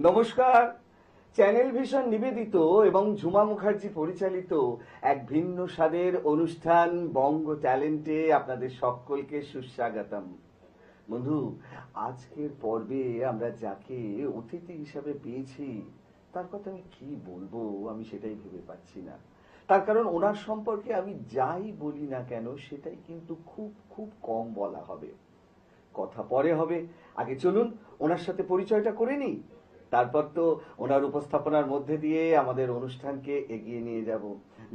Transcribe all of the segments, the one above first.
নমস্কার। Channel vision নিবেদিত এবং ঝুমা মুখার্জি পরিচালিত এক ভিন্ন স্বাদের অনুষ্ঠান বঙ্গ ট্যালেন্টে আপনাদের সকলকে সুস্বাগতম। বন্ধু, আজকের পর্বে আমরা যাকে অতিথি হিসাবে পেয়েছি তার কথা আমি কি বলবো, আমি সেটাই ভেবে পাচ্ছি না। তার কারণ ওনার সম্পর্কে আমি যাই বলি না কেন সেটাই কিন্তু খুব খুব কম বলা হবে। কথা পরে হবে, আগে চলুন ওনার সাথে পরিচয়টা করে নিই। তারপর তো ওনার উপস্থাপনার মধ্যে দিয়ে আমাদের অনুষ্ঠানকে এগিয়ে নিয়ে যাব।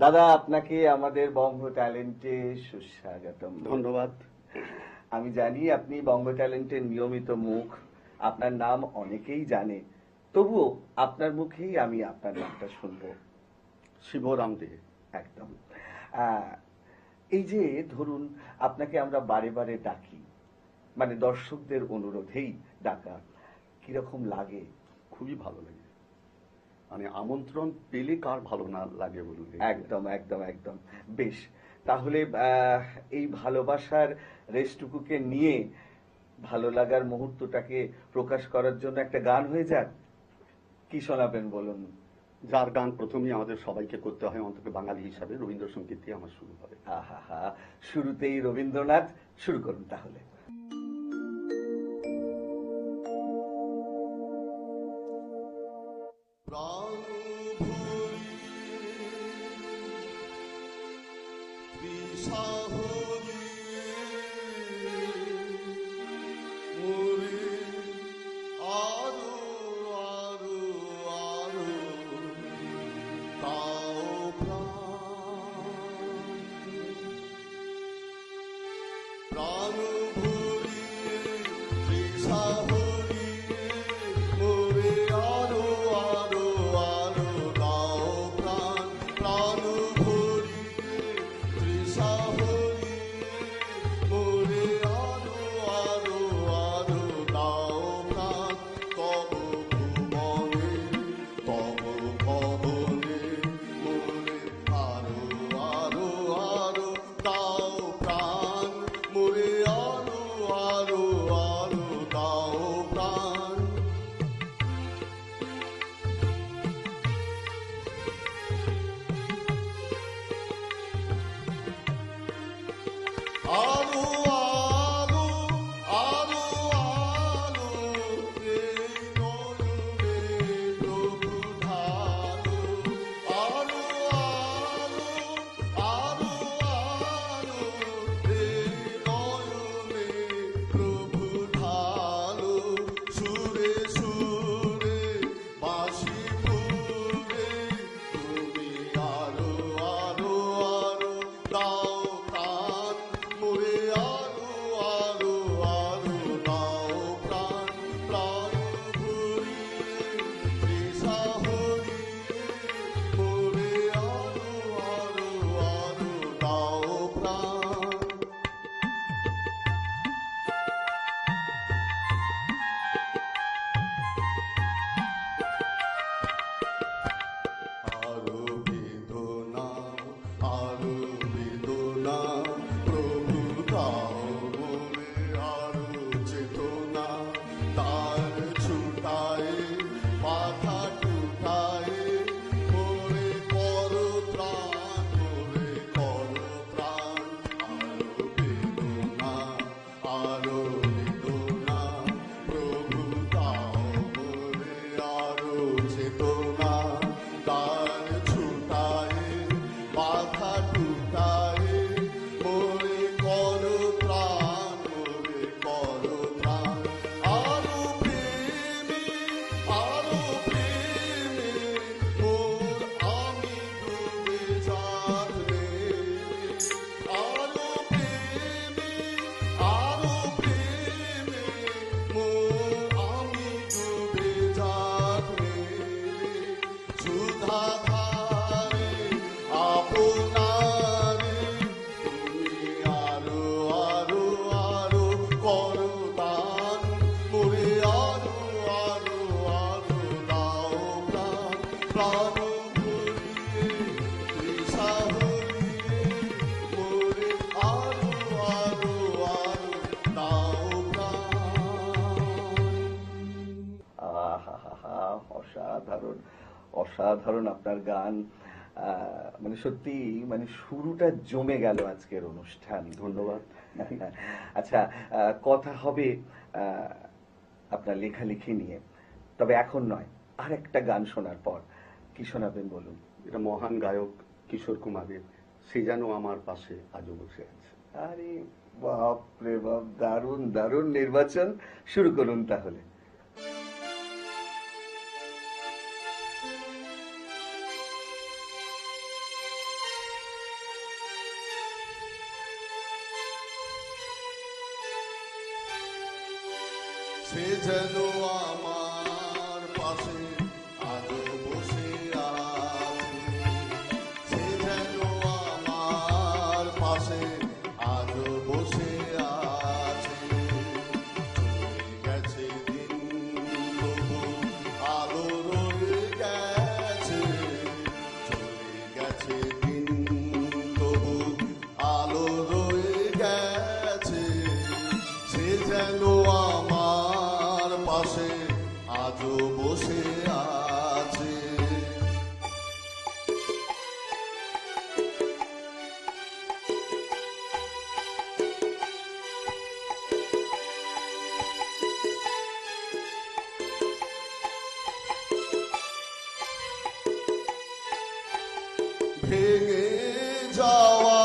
দাদা, আপনাকে আমাদের বঙ্গ ট্যালেন্টে সুস্বাগতম। ধন্যবাদ। আমি জানি আপনি বঙ্গ ট্যালেন্টের নিয়মিত মুখ, আপনার নাম অনেকেই জানে, তবুও আপনার মুখেই আমি আপনার নামটা শুনবো। শিবরাম দে। একদম। এই যে ধরুন, আপনাকে আমরা বারে বারে ডাকি, মানে দর্শকদের অনুরোধেই ডাকা, কিরকম লাগে? খুবই ভালো লাগে, মানে আমন্ত্রণ পেলে কার ভালো না লাগে বলুন। একদম একদম একদম। বেশ, তাহলে এই ভালোবাসার রেশটুকুকে নিয়ে ভালো লাগার মুহূর্তটাকে প্রকাশ করার জন্য একটা গান হয়ে যাক। কি শোনাবেন বলুন? যার গান প্রথমেই আমাদের সবাইকে করতে হয়, অন্তত বাঙালি হিসাবে, রবীন্দ্রসঙ্গীত দিয়ে আমার শুরু হবে। আহা হা, শুরুতেই রবীন্দ্রনাথ। শুরু করুন তাহলে। প্রাণ অসাধারণ অসাধারণ আপনার গান। মানে সত্যি মানে শুরুটা জমে গেল আজকের অনুষ্ঠান। ধন্যবাদ। আচ্ছা, কথা হবে আপনার লেখালেখি নিয়ে, তবে এখন নয়, আর একটা গান শোনার পর। কি শোনাবেন বলুন? এটা মহান গায়ক কিশোর কুমারের সে যেন আমার পাশে আজও বসে আছে। আরে বাপ রে বাপ, দারুণ দারুণ নির্বাচন। শুরু করুন তাহলে। সে যেন আমার পাশে আজও বসে আছে, সে যেন আমার পাশে আজও বসে আছে। চলে গেছে দিন তবু আলো রয়ে গেছে, চলে গেছে দিন তবু আলো রয়ে গেছে। সে যেন আমার পাশে আজও বসে আছে। ভেঙে যাওয়া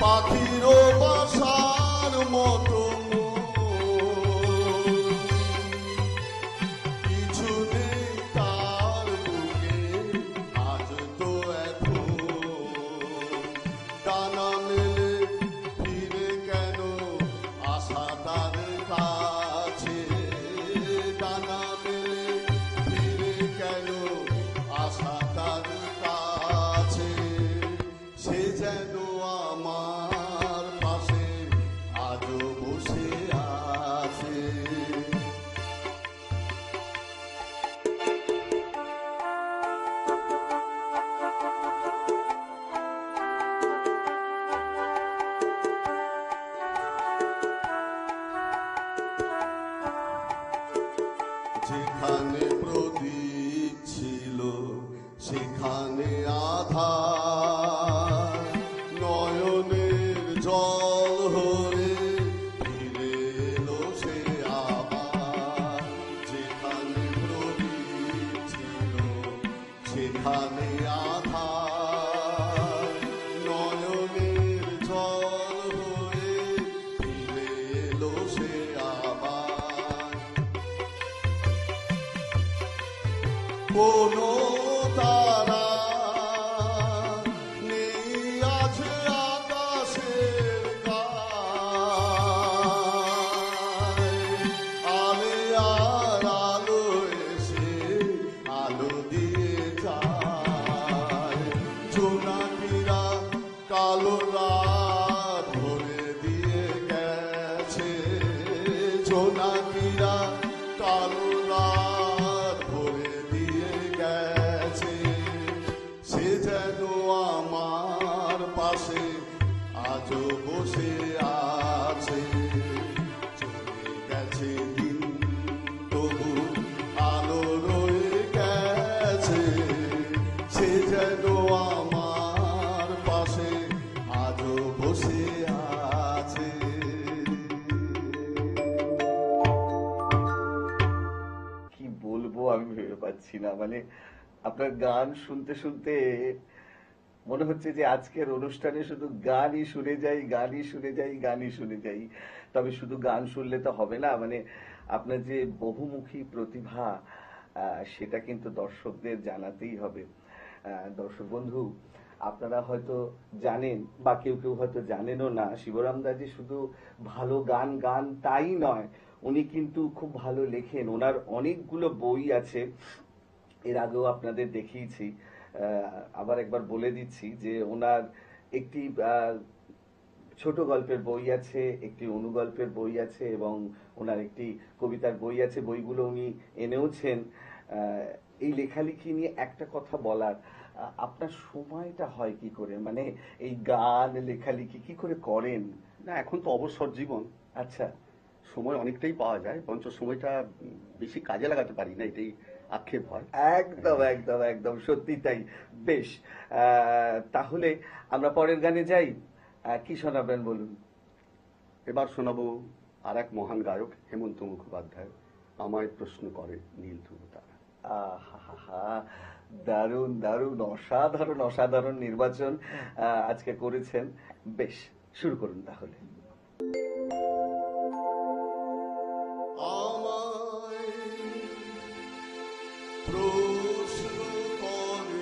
পাখির বাসার মতো কিছু নেই তার বুকে আজ তো এত ডানা মেলে ফিরে কেন আশা তার কাছে, ডানা মেলে ফিরে কেন আশা তার কাছে। সে যেন আমার পাশে আজও বসে আছে। যেখানে প্রদীপ ছিল সেখানে আধার, নয়নের জল হয়ে ফিরে এলো সে আবার। যেখানে প্রদীপ ছিল সেখানে আধার, নয়নের জল হয়ে ফিরে এলো সে আবার। কোনো তারা নেই আজ আকাশের গায়ে, আলে আর আলো এসে আলো দিয়ে যায়। জোনাকিরা কালো রাত ভরে দিয়ে গেছে, জোনাকিরা কালো রাত ভরে দিয়ে গেছে। সে যেন আমার পাশে আজও বসে আছে। চলে গেছে দিন তবু আলো রয়ে গেছে, সে যেন আমার পাশে আজও বসে আছে। কি বলবো আমি ভেবে পাচ্ছি না। মানে আপনার গান শুনতে শুনতে মনে হচ্ছে যে আজকের অনুষ্ঠানে শুধু গানই শুনে যাই, গানই শুনে যাই, গানই শুনে যাই। তবে শুধু গান শুনলে তো হবে না, মানে আপনার যে বহুমুখী প্রতিভা সেটা কিন্তু দর্শকদের জানাতেই হবে। দর্শক বন্ধু, আপনারা হয়তো জানেন বা কেউ কেউ হয়তো জানেনও না, শিবরাম দাজি শুধু ভালো গান গান তাই নয়, উনি কিন্তু খুব ভালো লেখেন। ওনার অনেকগুলো বই আছে, এর আগেও আপনাদের দেখিয়েছি। আবার একবার বলে দিচ্ছি যে ওনার একটি ছোট গল্পের বই আছে, একটি অনুগল্পের বই আছে এবং ওনার একটি কবিতার বই আছে। বইগুলো উনি এনেওছেন। এই লেখালেখি নিয়ে একটা কথা বলার, আপনার সময়টা হয় কি করে? মানে এই গান লেখালেখি কি করে করেন? না, এখন তো অবসর জীবন, আচ্ছা, সময় অনেকটাই পাওয়া যায়, বরঞ্চ সময়টা বেশি কাজে লাগাতে পারি না, এটাই আক্ষেপ হয়। একদম একদম একদম সত্যি তাই। বেশ, তাহলে আমরা পরের গানে যাই। কি শোনাবেন বলুন? এবার শোনাবো আর এক মহান গায়ক হেমন্ত মুখোপাধ্যায়, আমায় প্রশ্ন করে নীল ধ্রুব তারা। আহা, দারুণ দারুণ, অসাধারণ অসাধারণ নির্বাচন আজকে করেছেন। বেশ, শুরু করুন তাহলে। আমায় প্রশ্ন করে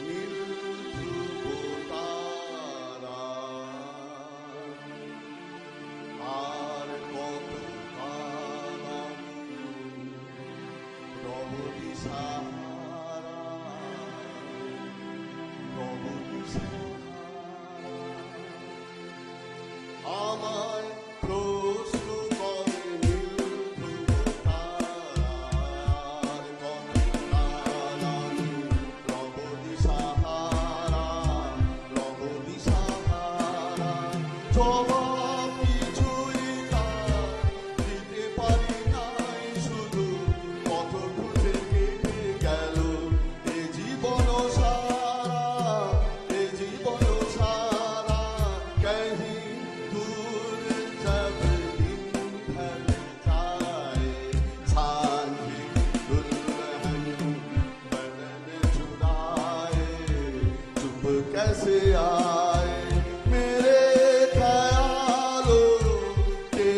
নীল ধ্রুব তারা, আর কত কাল আমি রব দিশাহারা, রব দিশাহারা। আমায় প্রশ্ন করে নীল ধ্রুব তারা, আর কত কাল আমি রব দিশাহারা, রব দিশাহারা। জবাব কিছুই তার দিতে পারি নাই, শুধু পথ খুঁজে কেটে গেল এ জীবন সারা, এ জীবন সারা। कहीं दूर जब दिन ढल जाए, सांझी दुल्हन बदन चुराए, चुप कैसे आए मेरे ख्यालों के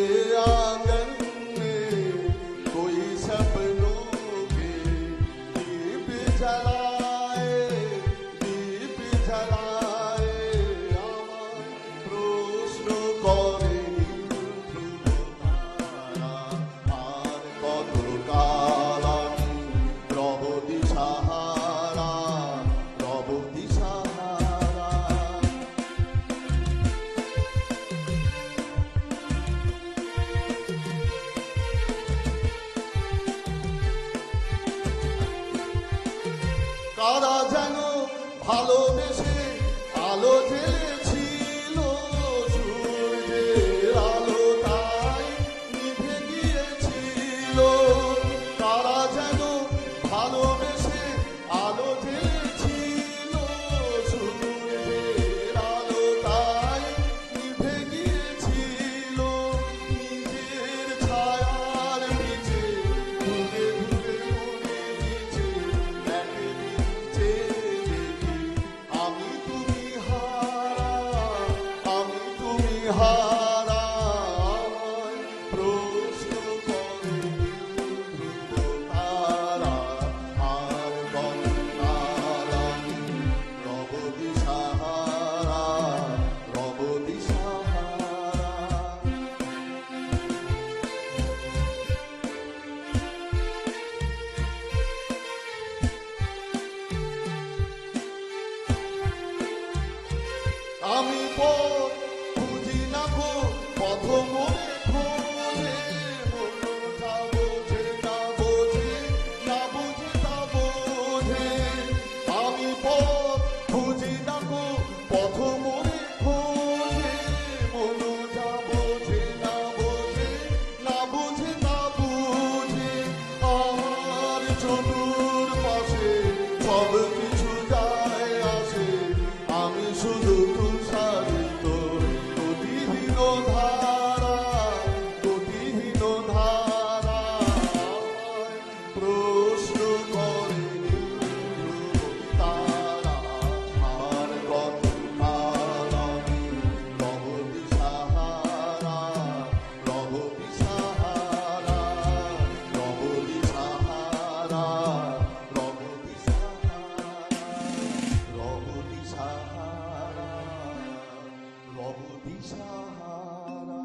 आंगन में, कोई सपनों के दीप जलाए, दीप जलाए। আমায় প্রশ্ন করে নীল ধ্রুব তারা, আর কত কাল আমি রব দিশাহারা, রব দিশাহারা। কারা যেন ভালোবেসে আলো জ্বেলেছিল, সূর্যের আলো তাই নিভে গিয়েছিল। কারা যেন ভালোবেসে আলো জ্বেলেছিল, সূর্যের আলো তাই নিভে গিয়েছিল। নিজের ছায়ার নিচে ধুকে ধুকে মরে গেছে, একদিন চেয়ে দেখি আমি তুমি হারা, আমি তুমি হারা। আমায় প্রশ্ন করে নীল ধ্রুব তারা, আর কত কাল আমি রব দিশাহারা, রব দিশাহারা। আমি পথ খুঁজি না গো, পথ মোরে খোঁজে, মন যা বোঝে না বোঝে, না বোঝে তা বোঝে। আমি পথ খুঁজি না গো, পথ মোরে খোঁজে, মন যা বোঝে না বোঝে, না বোঝে তা বোঝে। আমার চতুর্পাশে সব কিছু যায় আসে, আমি শুধু তুষারিত গতিহীন ধারা, গতিহীন ধারা। আমায় প্রশ্ন করে নীল ধ্রুব তারা, আর কত কাল আমি রব দিশাহারা, রব দিশাহারা, রব দিশাহারা, রব দিশাহারা, রব দিশাহারা, রব দিশাহারা।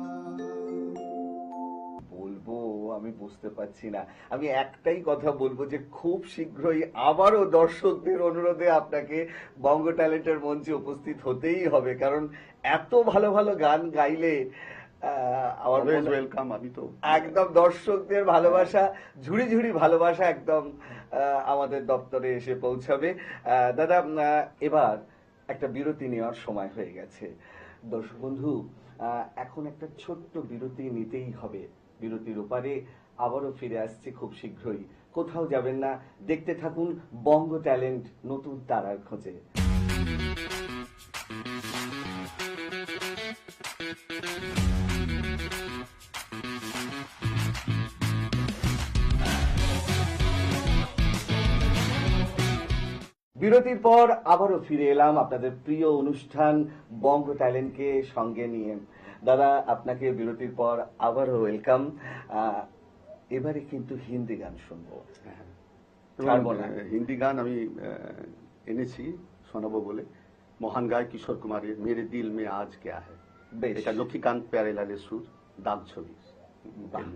বলবো আমি বুঝতে পারছি না। আমি একটাই কথা বলবো যে খুব শীঘ্রই আবারও দর্শকদের অনুরোধে আপনাকে বঙ্গ ট্যালেন্টের মঞ্চে উপস্থিত হতেই হবে, কারণ এত ভালো ভালো গান গাইলে আমার অলওয়েজ মনে- ওয়েলকাম। আমি তো একদম দর্শকদের ভালোবাসা, ঝুড়ি ঝুড়ি ভালোবাসা একদম আমাদের দপ্তরে এসে পৌঁছাবে। দাদা, এবার একটা বিরতি নেওয়ার সময় হয়ে গেছে। দর্শক বন্ধু, এখন একটা ছোট্ট বিরতি নিতেই হবে। বিরতির ওপারে আবারও ফিরে আসছে খুব শীঘ্রই। কোথাও যাবেন না, দেখতে থাকুন বঙ্গ ট্যালেন্ট নতুন তারার খোঁজে। বিরতির পর আবারও ফিরে এলাম আপনাদের প্রিয় অনুষ্ঠান বঙ্গ ট্যালেন্টকে সঙ্গে নিয়ে। দাদা, আপনাকে বিরতির পর আবারও ওয়েলকাম। এবারে কিন্তু হিন্দি গান শুনবো। ছাড়বো না। হিন্দি গান আমি এনেছি শোনাবো বলে, মহান গায়ক কিশোর কুমারের মেরে দিল মে আজ ক্যা হ্যায়। বেশ। এটা লক্ষ্মীকান্ত প্যারেলালের সুর, দাগ ছবি। বাহ।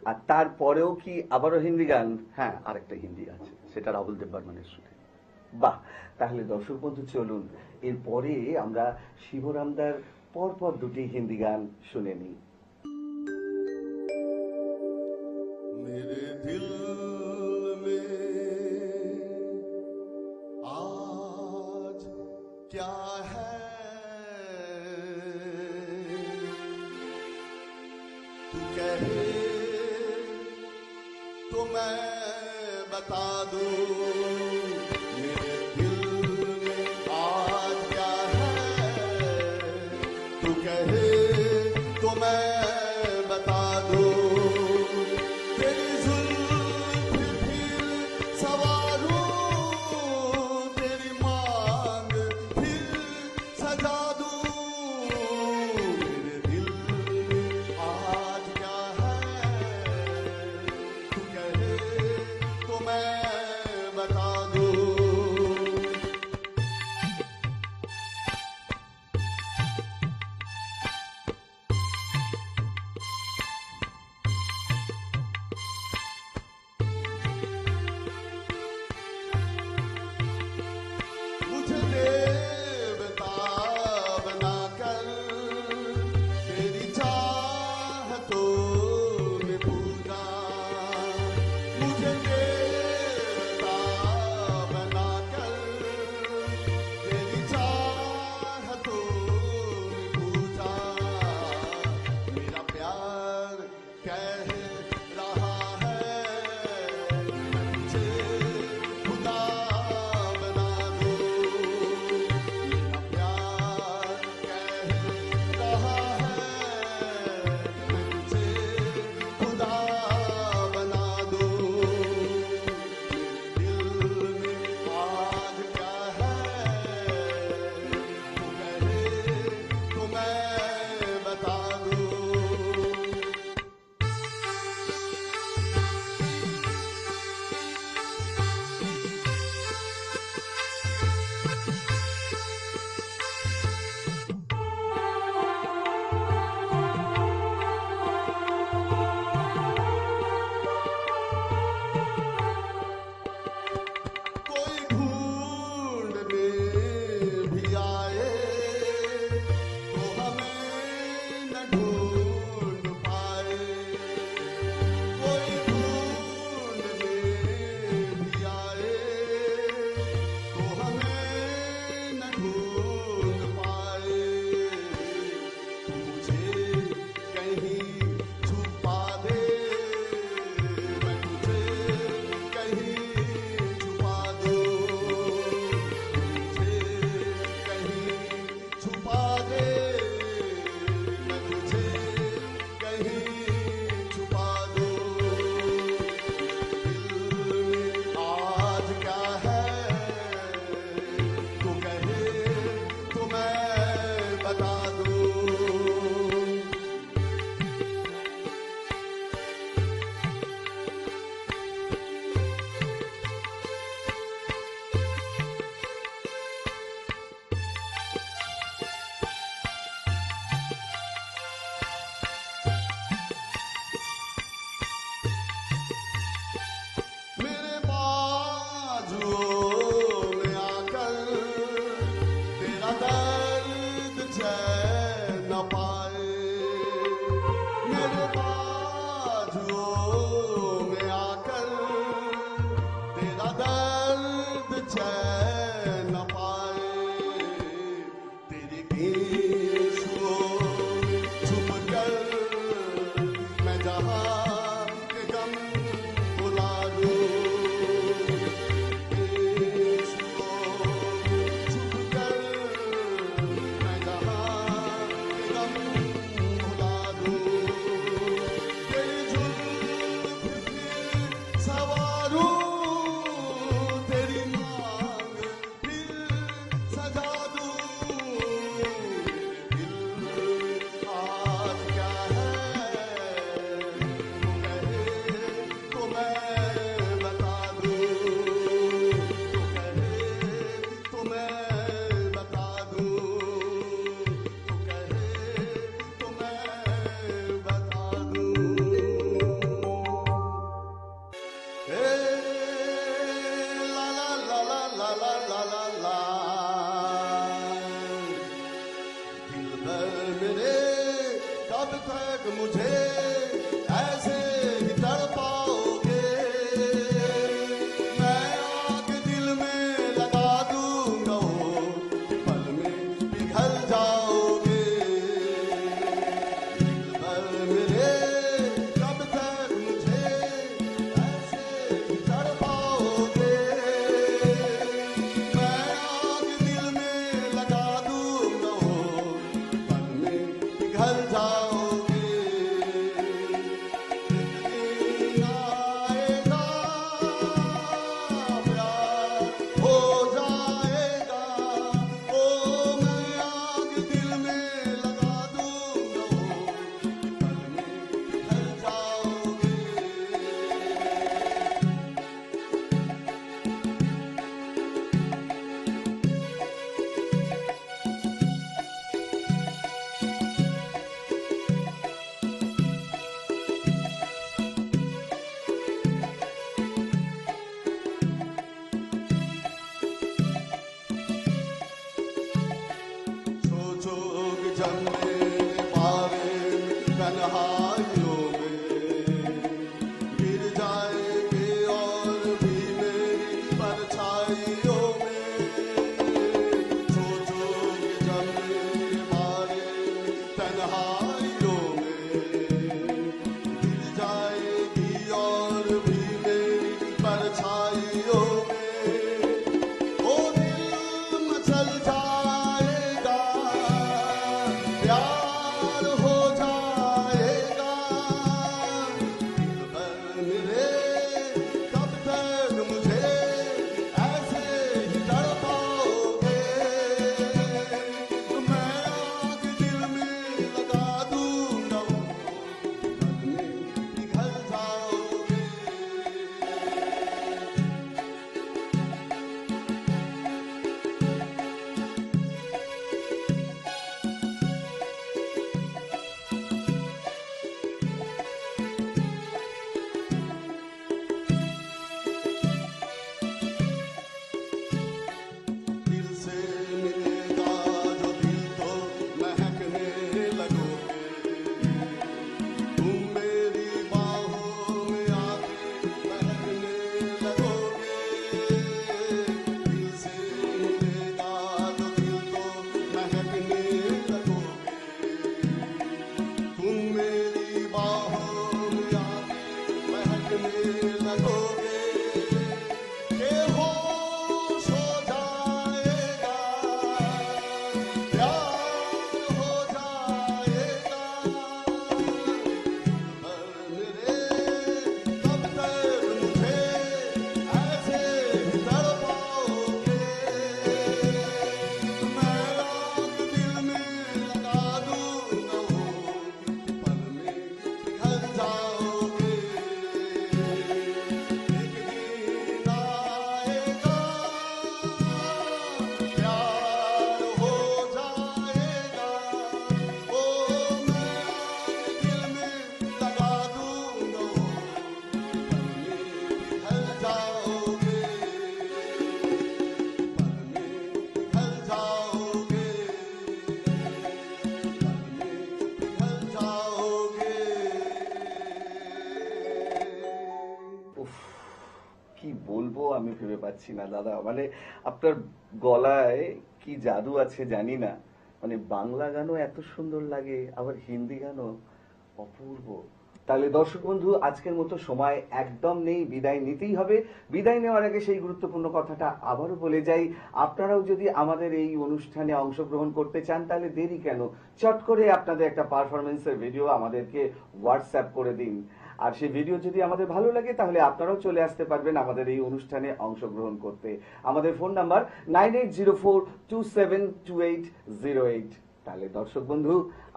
আর তারপরেও কি আবারও হিন্দি গান? হ্যাঁ, আরেকটা হিন্দি আছে, সেটা রাহুল দেববর্মনের সুরে। বাহ, তাহলে দর্শক বন্ধু চলুন এরপরে আমরা শিবরামদার পরপর দুটি হিন্দি গান শুনে নিই। मेरे दिल में आज क्या है, तू कहे तो मैं बता दूं। मेरे दिल में आज क्या है, तू कहे तो मैं बता दूं। तेरी जुल्फ फिर सवारूं, तेरी मांग फिर सजा दूं। मेरे दिल में आज क्या है, तू कहे तो मैं बता मुझे ऐसे ही तड़पाओगे, मैं आग दिल में लगा दूंगा वो, पल में पिघल जाओगे। दिलबर मेरे कब तक मुझे ऐसे ही तड़पाओगे, मैं आग दिल में लगा दूंगा वो, पल में पिघल जाओगे। दिन आएगा प्यार हो जाएगा, ओ मैं आग दिल में लगा दूंगा वो, पल में पिघल जाओगे। सोचोगे जब मेरे बारे में तन्हाइयों में, गिर जाएंगे और भी मेरी परछाइयों में। सोचोगे जब मेरे बारे में तन्हाइयों में, गिर जाएगी और भी मेरी परछाइयों में। ओ दिल मचल जाएगा, प्यार हो जाएगा। दिलबर मेरे कब तक मुझे ऐसे ही तड़पाओगे, मैं आग दिल में लगा दूंगा वो, पल में पिघल जाओगे। दिल से मिलेगा जो दिल तो महकने लगोगे, तुम मेरी बाहों में आके महकने लगोगे। दिल से मिलेगा जो दिल तो महकने लगोगे, तुम मेरी बाहों में आके महकने लगोगे। के होश हो जाएगा, प्यार हो जाएगा। दिलबर मेरे कब तक मुझे ऐसे ही तड़पाओगे, मैं आग दिल में लगा दूंगा वो, पल में पिघल जाओगे। एक दिन आएगा प्यार हो जाएगा, ओ मैं आग दिल में लगा दूंगा वो, पल में पिघल जाओगे, पल में पिघल जाओगे, पल में पिघल जाओगे। উফ, কি বলবো আমি ভেবে পাচ্ছি না দাদা, মানে আপনার গলায় কি জাদু আছে জানি না, মানে বাংলা গানও এত সুন্দর লাগে, আবার হিন্দি গানও অপূর্ব। তাহলে দর্শক বন্ধু, আজকের মতো সময় একদম নেই, বিদায় নিতেই হবে। বিদায় নেওয়ার আগে সেই গুরুত্বপূর্ণ কথাটা আবারও বলে যাই, আপনারাও যদি আমাদের এই অনুষ্ঠানে অংশগ্রহণ করতে চান তাহলে দেরি কেন, চট করে আপনাদের একটা পারফরমেন্সের ভিডিও আমাদেরকে হোয়াটসঅ্যাপ করে দিন। আর সেই ভিডিও যদি আমাদের ভালো লাগে তাহলে আপনারাও চলে আসতে পারবেন আমাদের এই অনুষ্ঠানে অংশগ্রহণ করতে। আমাদের ফোন নাম্বার 9804272808। তাহলে দর্শক বন্ধু,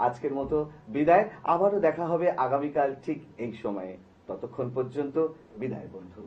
আজকের মতো বিদায়, আবারও দেখা হবে আগামীকাল ঠিক এই সময়ে। ততক্ষণ পর্যন্ত বিদায় বন্ধু।